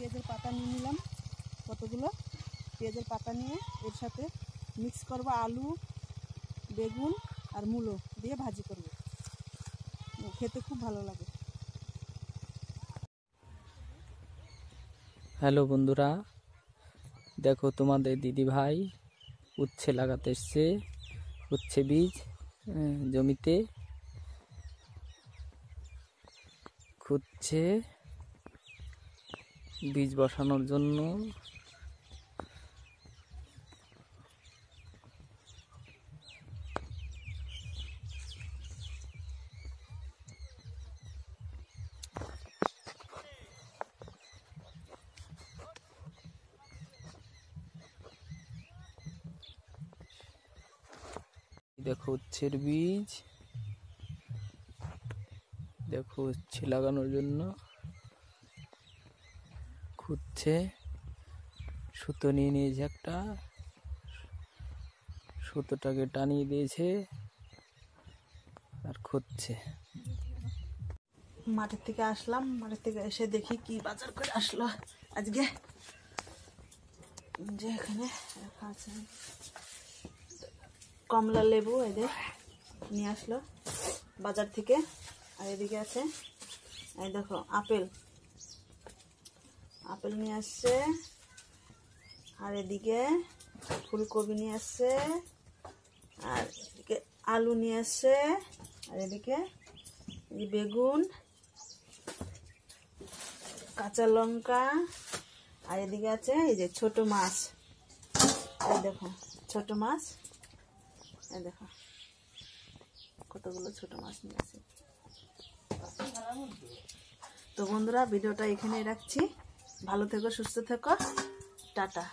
পেঁয়াজের পাতা নিয়ে নিলাম, কতগুলো পেঁয়াজের পাতা নিয়ে এর সাথে মিক্স করব আলু, বেগুন আর মূলো দিয়ে ভাজি করব, খেতে খুব ভালো লাগে। হ্যালো বন্ধুরা, দেখো তোমাদের দিদি ভাই উচ্ছে লাগাতে এসছে। উচ্ছে বীজ জমিতে খুঁজছে বীজ বসানোর জন্য। দেখো উচ্ছের বীজ, দেখো উচ্ছে লাগানোর জন্য খুঁজছে। সুতো নিয়ে নিয়েছে, একটা সুতোটাকে টানিয়ে দিয়েছে আর খুঁজছে। মাঠের থেকে আসলাম, মাঠের থেকে এসে দেখি কি বাজার করে আসলো আজকে। যে এখানে রাখা আছে কমলা লেবু, এদের নিয়ে আসলো বাজার থেকে। আর এদিকে আছে এই দেখো আপেল, আপেল নিয়ে আসছে। আর এদিকে ফুলকপি নিয়ে আসছে, আর এদিকে আলু নিয়ে আসছে, আর এদিকে বেগুন, কাঁচা লঙ্কা, আর এদিকে আছে এই যে ছোট মাছ। এই দেখো ছোট মাছ, এই দেখো কতগুলো ছোট মাছ নিয়ে আসে। তো বন্ধুরা, ভিডিওটা এখানেই রাখছি। ভালো থেকো, সুস্থ থেকো, টাটা।